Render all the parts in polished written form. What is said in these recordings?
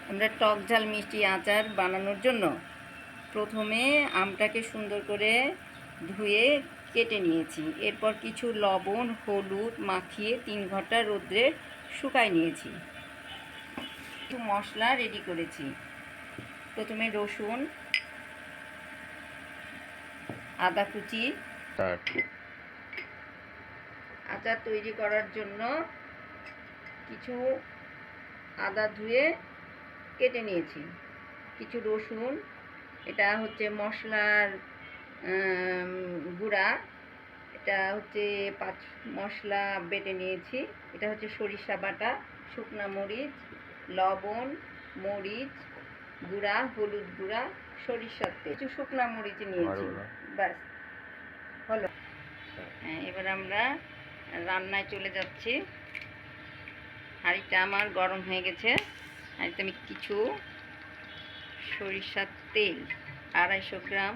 আমরা টক ঝাল মিষ্টি আচার বানানোর জন্য প্রথমে আমটাকে সুন্দর করে ধুয়ে কেটে নিয়েছি। এরপর কিছু লবণ হলুদ মাখিয়ে 3 ঘন্টা রোদ্রে শুকায় নিয়েছি। একটু মশলা রেডি করেছি। প্রথমে রসুন, আদা কুচি। আচার তৈরি করার জন্য কিছু আদা ধুয়ে কেটে নিয়েছি, কিছু রসুন, এটা হচ্ছে মশলার গুঁড়া, এটা হচ্ছে 5 মশলা বেটে নিয়েছি, এটা হচ্ছে সরিষা বাটা, শুকনা মরিচ, লবণ, মরিচ গুঁড়া, হলুদ গুঁড়া, সরিষার তেল, কিছু শুকনা মরিচ নিয়েছি। ব্যাস হলো। এবার আমরা রান্নায় চলে যাচ্ছি। হাঁড়িটা আমার গরম হয়ে গেছে। হাঁড়িতে আমি কিছু সরিষার তেল 250 গ্রাম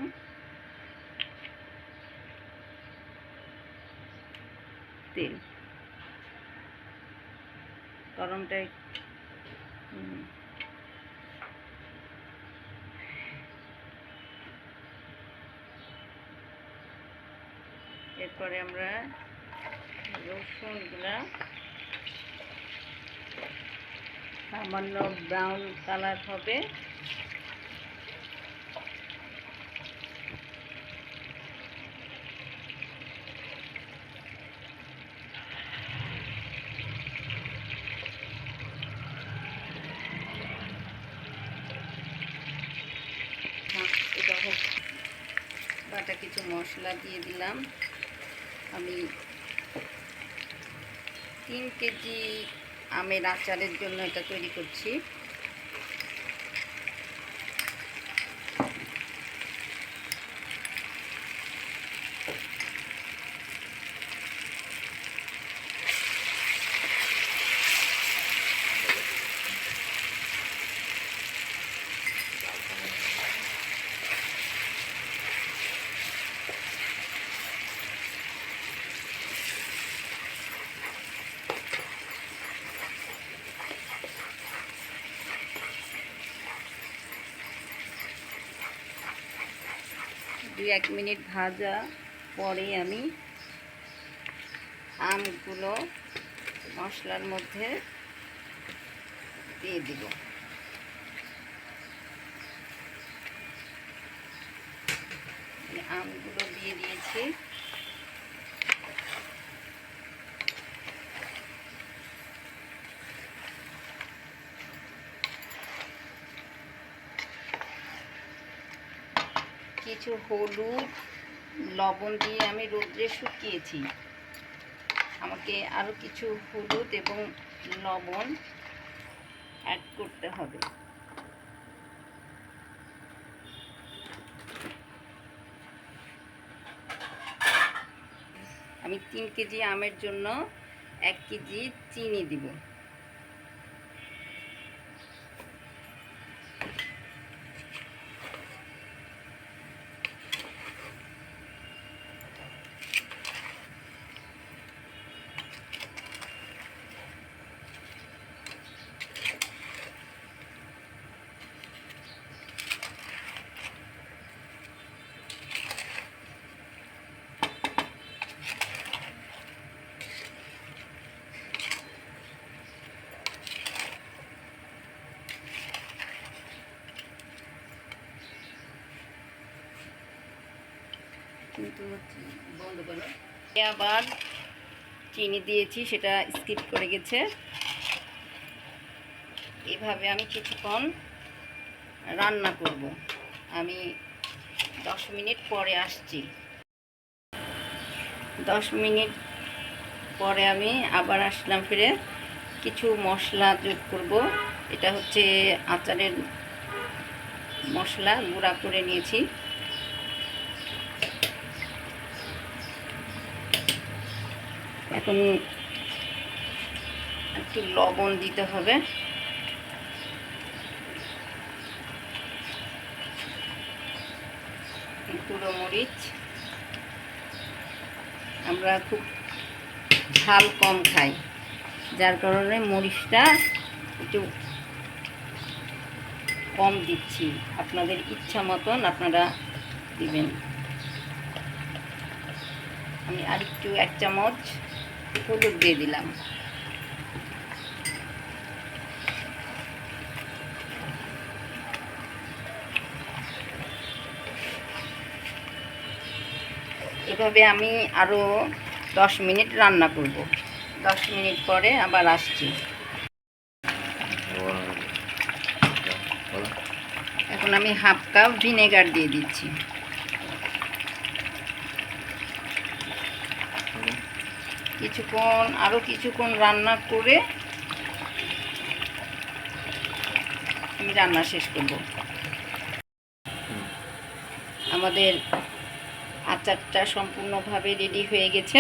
তেল গরমটা এরপরে আমরা রসুনগুলা সামান্য ব্রাউন কালার হবে, এটা হোক। বাটা কিছু মশলা দিয়ে দিলাম। আমি 3 কেজি আমের আচারের জন্য এটা তৈরি করছি। দুই 1 মিনিট ভাজা পরে আমি আমগুলো মশলার মধ্যে দিয়ে দিব। আমগুলো দিয়ে দিয়েছি। কিছু হলুদ লবণ দিয়ে আমি রোদ্রে শুকিয়েছি। আমাকে আরও কিছু হলুদ এবং লবণ অ্যাড করতে হবে। আমি 3 কেজি আমের জন্য 1 কেজি চিনি দিব। কিন্তু বন্ধ করো। আবার চিনি দিয়েছি, সেটা স্কিপ করে গেছে। এভাবে আমি কিছুক্ষণ রান্না করব। আমি 10 মিনিট পরে আসছি। 10 মিনিট পরে আমি আবার আসলাম ফিরে। কিছু মশলা যোগ করব। এটা হচ্ছে আচারের মশলা গুঁড়া করে নিয়েছি। এখন একটু লবণ দিতে হবে। গুঁড়ো মরিচ, আমরা খুব ঝাল কম খাই, যার কারণে মরিচটা একটু কম দিচ্ছি, আপনাদের ইচ্ছা মতন আপনারা দিবেন। আমি আরেকটু 1 চামচ হলুদ দিয়ে দিলাম। এভাবে আমি আরও 10 মিনিট রান্না করব। 10 মিনিট পরে আবার আসছি। এখন আমি হাফ কাপ ভিনেগার দিয়ে দিচ্ছি। আরও কিছুক্ষণ রান্না করে আমি রান্না শেষ করব। আমাদের আচারটা সম্পূর্ণভাবে রেডি হয়ে গেছে।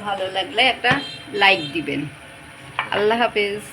ভালো লাগলে একটা লাইক দিবেন। আল্লাহ হাফেজ।